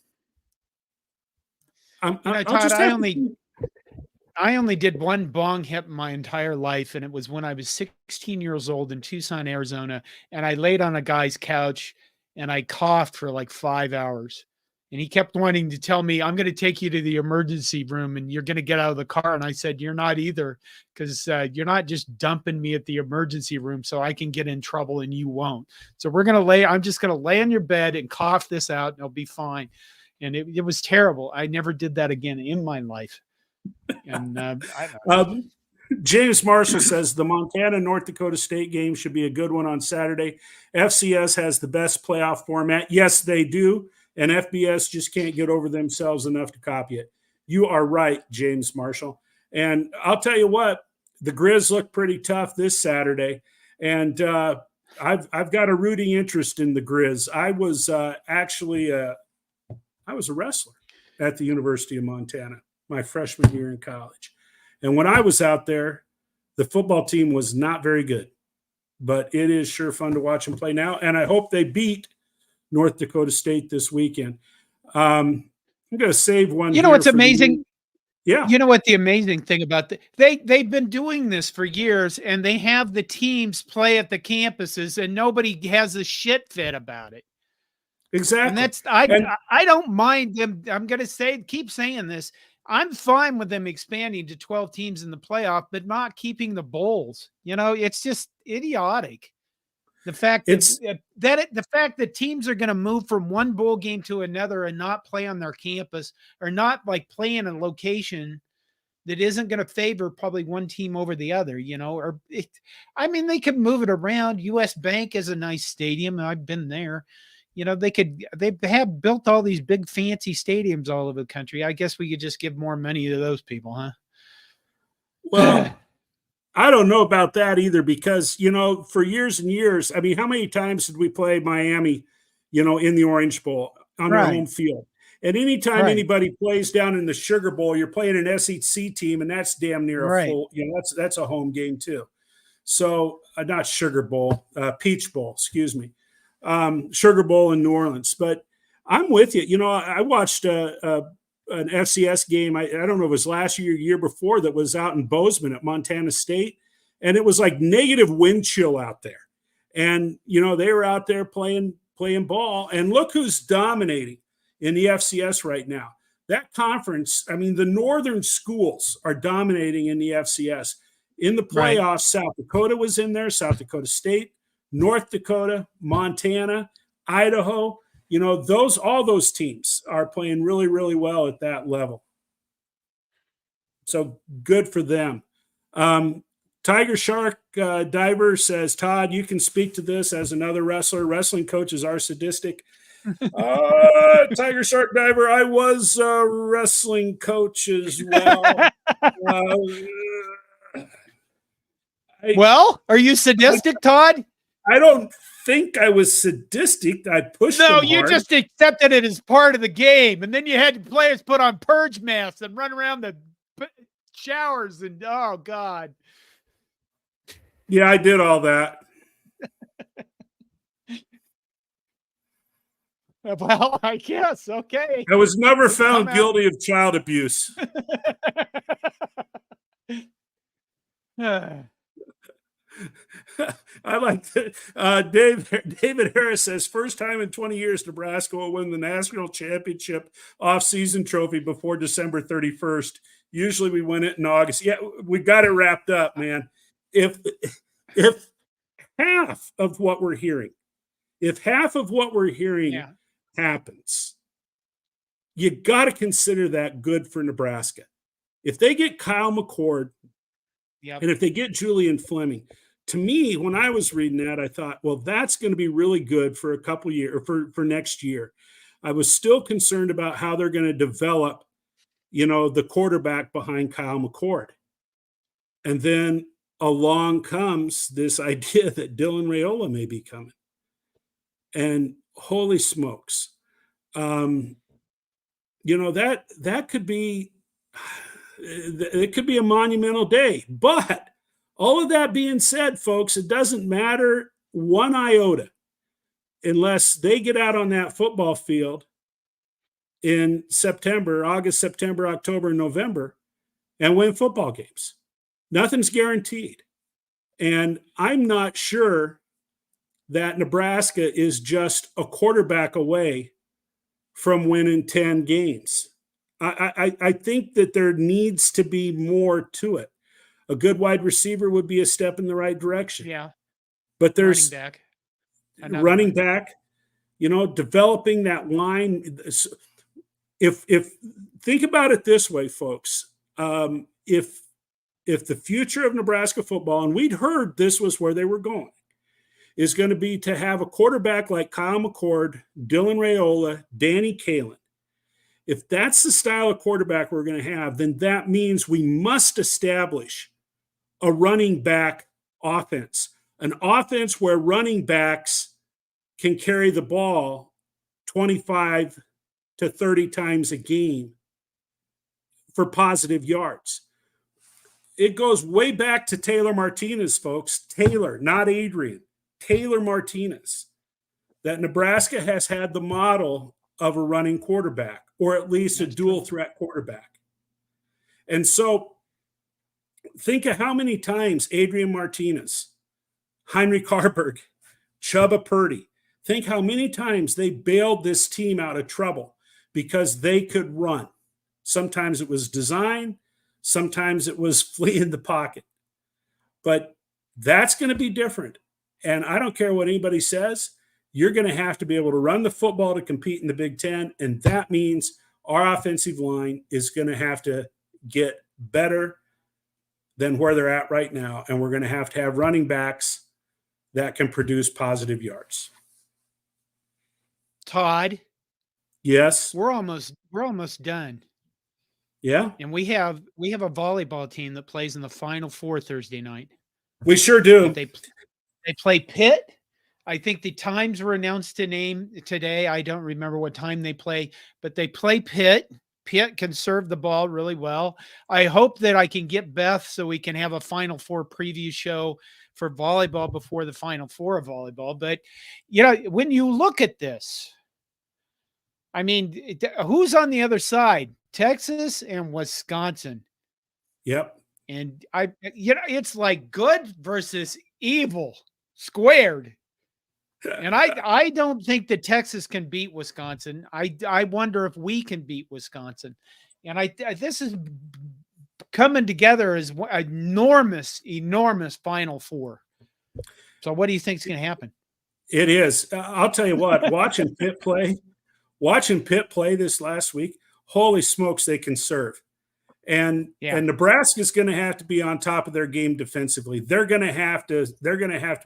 S1: I only did one bong hit my entire life, and it was when I was 16 years old in Tucson, Arizona, and I laid on a guy's couch and I coughed for like 5 hours. And he kept wanting to tell me, I'm going to take you to the emergency room and you're going to get out of the car. And I said, you're not either, because you're not just dumping me at the emergency room so I can get in trouble and you won't. So I'm just going to lay on your bed and cough this out and it'll be fine. And it was terrible. I never did that again in my life. And
S2: James Marshall says the Montana North Dakota State game should be a good one on Saturday. FCS has the best playoff format. Yes, they do. And FBS just can't get over themselves enough to copy it. You are right, James Marshall. And I'll tell you what, the Grizz look pretty tough this Saturday. And I've got a rooting interest in the Grizz. I was actually I was a wrestler at the University of Montana my freshman year in college. And when I was out there, the football team was not very good. But it is sure fun to watch them play now. And I hope they beat North Dakota State this weekend. I'm going to save one.
S1: You know what's amazing?
S2: Yeah.
S1: You know what the amazing thing about they've been doing this for years, and they have the teams play at the campuses, and nobody has a shit fit about it.
S2: Exactly.
S1: And that's I don't mind them. I'm going to keep saying this. I'm fine with them expanding to 12 teams in the playoff, but not keeping the bowls. You know, it's just idiotic. The fact the fact that teams are going to move from one bowl game to another and not play on their campus, or not like play in a location that isn't going to favor probably one team over the other, you know, I mean, they could move it around. US Bank is a nice stadium. I've been there. You know, they have built all these big fancy stadiums all over the country. I guess we could just give more money to those people, huh?
S2: Well, I don't know about that either, because, you know, for years and years, I mean, how many times did we play Miami, you know, in the Orange Bowl on their home field? And anytime anybody plays down in the Sugar Bowl, you're playing an SEC team, and that's damn near a full, you know, that's a home game too. So not Sugar Bowl, Peach Bowl, excuse me. Sugar Bowl in New Orleans. But I'm with you. You know, I watched an FCS game. I don't know if it was last year, year before, that was out in Bozeman at Montana State. And it was like negative wind chill out there. And, you know, they were out there playing ball. And look who's dominating in the FCS right now. That conference, I mean, the northern schools are dominating in the FCS. In the playoffs, South Dakota was in there, South Dakota State, North Dakota, Montana, Idaho. You know, all those teams are playing really, really well at that level. So good for them. Tiger Shark Diver says, Todd, you can speak to this as another wrestler. Wrestling coaches are sadistic. Tiger Shark Diver, I was a wrestling coach as well.
S1: Well, are you sadistic, Todd?
S2: I don't think I was sadistic. I pushed them hard.
S1: You just accepted it as part of the game, and then you had players put on purge masks and run around the showers, and oh God.
S2: Yeah, I did all that.
S1: Well, I guess. Okay.
S2: I was never found guilty of child abuse. I like that. David Harris says, first time in 20 years, Nebraska will win the national championship off-season trophy before December 31st. Usually we win it in August. Yeah, we got it wrapped up, man. If half of what we're hearing, happens, you got to consider that good for Nebraska. If they get Kyle McCord, and if they get Julian Fleming, to me, when I was reading that, I thought, well, that's going to be really good for a couple years, or for next year. I was still concerned about how they're going to develop, you know, the quarterback behind Kyle McCord. And then along comes this idea that Dylan Raiola may be coming. And holy smokes, you know, that could be, it could be a monumental day. But all of that being said, folks, it doesn't matter one iota unless they get out on that football field in August, September, October, November, and win football games. Nothing's guaranteed. And I'm not sure that Nebraska is just a quarterback away from winning 10 games. I think that there needs to be more to it. A good wide receiver would be a step in the right direction.
S1: Yeah.
S2: But
S1: Running
S2: there's
S1: back. Another
S2: running
S1: one.
S2: back, developing that line. If think about it this way, folks, if the future of Nebraska football, and we'd heard this was where they were going, is going to be to have a quarterback like Kyle McCord, Dylan Raiola, Danny Kalen. If that's the style of quarterback we're going to have, then that means we must establish a running back offense, an offense where running backs can carry the ball 25 to 30 times a game for positive yards. It goes way back to Taylor Martinez, folks. Taylor, not Adrian. Taylor Martinez. That Nebraska has had the model of a running quarterback, or at least a dual threat quarterback. And so think of how many times Adrian Martinez, Heinrich Harburg, Chubba Purdy, think how many times they bailed this team out of trouble because they could run. Sometimes it was design, sometimes it was flee in the pocket. But that's going to be different. And I don't care what anybody says, you're going to have to be able to run the football to compete in the Big Ten. And that means our offensive line is going to have to get better than where they're at right now. And we're going to have running backs that can produce positive yards.
S1: Todd.
S2: Yes.
S1: We're almost done.
S2: Yeah.
S1: And we have a volleyball team that plays in the Final Four Thursday night.
S2: We sure do.
S1: They play Pitt. I think the times were announced today. I don't remember what time they play, but they play Pitt. Pitt can serve the ball really well. I hope that I can get Beth so we can have a Final Four preview show for volleyball before the Final Four of volleyball. But, when you look at this, I mean, who's on the other side? Texas and Wisconsin.
S2: Yep.
S1: And it's like good versus evil squared. And I don't think that Texas can beat Wisconsin. I wonder if we can beat Wisconsin. And this is coming together as enormous Final Four. So what do you think is going to happen?
S2: It is. I'll tell you what, watching Pitt play this last week, holy smokes, they can serve. And Nebraska's going to have to be on top of their game defensively. They're going to have to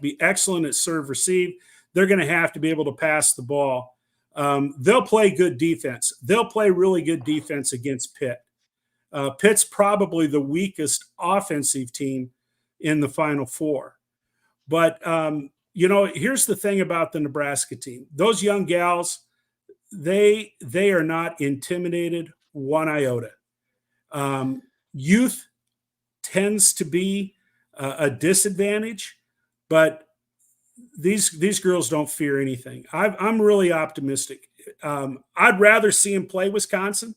S2: be excellent at serve receive. They're going to have to be able to pass the ball. They'll play good defense. They'll play really good defense against Pitt. Pitt's probably the weakest offensive team in the Final Four. But, here's the thing about the Nebraska team. Those young gals, they are not intimidated one iota. Youth tends to be a disadvantage, but these girls don't fear anything. I'm really optimistic. I'd rather see them play Wisconsin.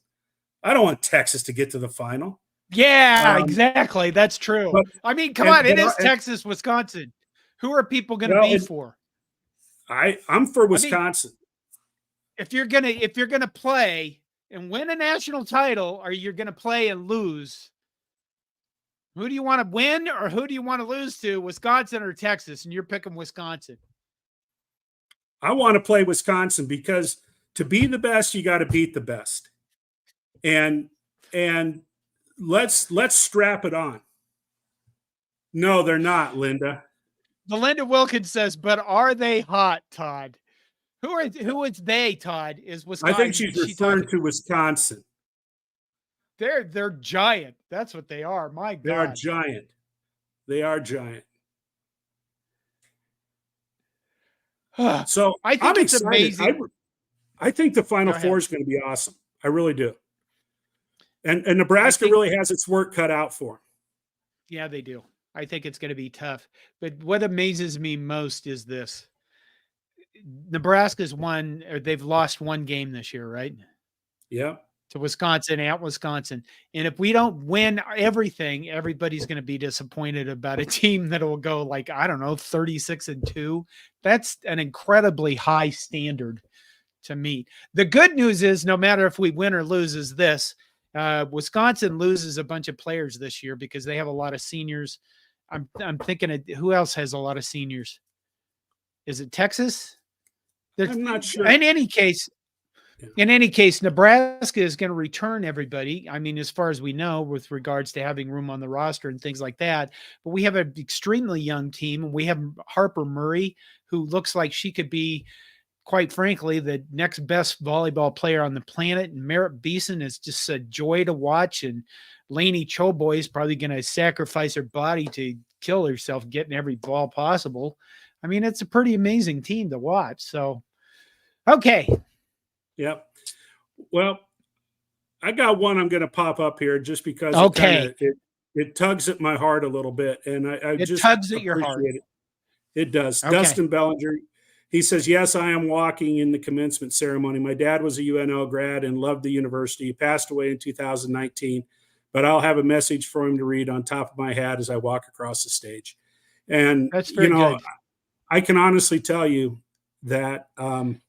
S2: I don't want Texas to get to the final.
S1: Yeah, exactly. That's true. But, I mean, come on, it is Texas, Wisconsin. Who are people going to be for?
S2: I'm for Wisconsin.
S1: I mean, if you're gonna play and win a national title, or you're going to play and lose, who do you want to win or who do you want to lose to, Wisconsin or Texas? And you're picking Wisconsin.
S2: I want to play Wisconsin because to be the best, you got to beat the best. And let's strap it on. No, they're not, Linda.
S1: Melinda Wilkins says, but are they hot, Todd? Who is they, Todd? Is Wisconsin?
S2: I think she's referring to Wisconsin.
S1: They're giant. That's what they are. My God.
S2: They are giant. They are giant. So
S1: I think it's
S2: excited.
S1: amazing.
S2: I think the Final Four is going to be awesome. I really do. And Nebraska really has its work cut out for them.
S1: Yeah, they do. I think it's going to be tough. But what amazes me most is this. Nebraska's they've lost one game this year, right?
S2: Yeah.
S1: To Wisconsin, at Wisconsin. And if we don't win everything, everybody's going to be disappointed about a team that will go 36-2. That's an incredibly high standard meet. The good news is, no matter if we win or lose, is this: Wisconsin loses a bunch of players this year because they have a lot of seniors. I'm thinking of who else has a lot of seniors. Is it Texas?
S2: I'm not sure.
S1: In any case, Nebraska is going to return everybody. I mean, as far as we know, with regards to having room on the roster and things like that. But we have an extremely young team, and we have Harper Murray, who looks like she could be, quite frankly, the next best volleyball player on the planet. And Merritt Beeson is just a joy to watch. And Lainey Choboy is probably going to sacrifice her body to kill herself getting every ball possible. I mean, it's a pretty amazing team to watch. So, okay.
S2: Yep. Well, I got one I'm going to pop up here just because it tugs at my heart a little bit. And I just
S1: tugs at your heart.
S2: It does.
S1: Okay.
S2: Dustin Bellinger, he says, yes, I am walking in the commencement ceremony. My dad was a UNL grad and loved the university. He passed away in 2019, but I'll have a message for him to read on top of my hat as I walk across the stage. And,
S1: that's very good.
S2: I can honestly tell you that on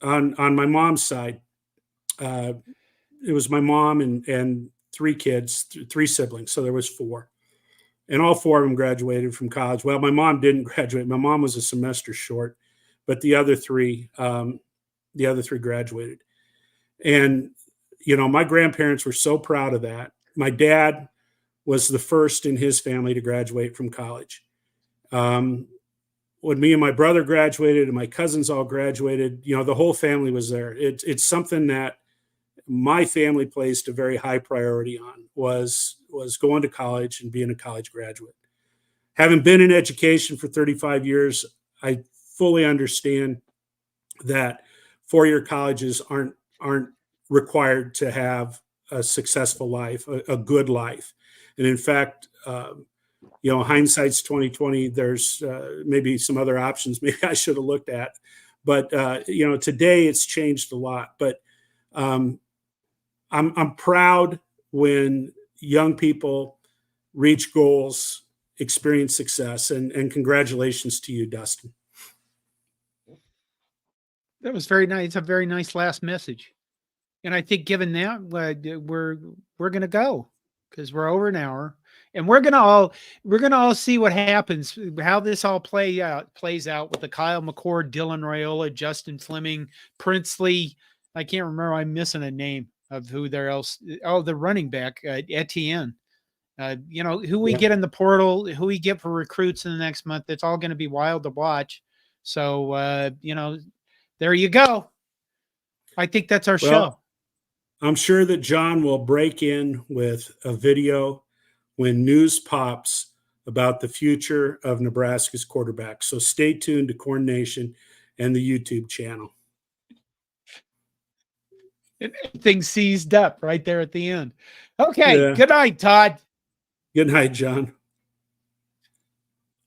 S2: my mom's side, it was my mom and three kids, three siblings. So there was four. And all four of them graduated from college. Well, my mom didn't graduate. My mom was a semester short, but the other three graduated. And, my grandparents were so proud of that. My dad was the first in his family to graduate from college. When me and my brother graduated and my cousins all graduated, the whole family was there. It's something that my family placed a very high priority on, was going to college and being a college graduate. Having been in education for 35 years, I fully understand that four-year colleges aren't required to have a successful life, a good life. And in fact, hindsight's 2020. There's maybe some other options maybe I should have looked at, but today it's changed a lot. But I'm proud when young people reach goals, experience success, and congratulations to you, Dustin.
S1: That was very nice. It's a very nice last message. And I think given that, we're going to go, because we're over an hour, and we're going to all see what happens, how this all plays out with the Kyle McCord, Dylan Raiola, Justin Fleming, Princely. I can't remember. I'm missing a name of who there else. Oh, the running back, Etienne. Who we get in the portal, who we get for recruits in the next month. It's all going to be wild to watch. So, there you go. I think that's our show.
S2: I'm sure that John will break in with a video when news pops about the future of Nebraska's quarterback. So stay tuned to CornNation and the YouTube channel.
S1: Everything seized up right there at the end. Okay. Yeah. Good night, Todd.
S2: Good night, John.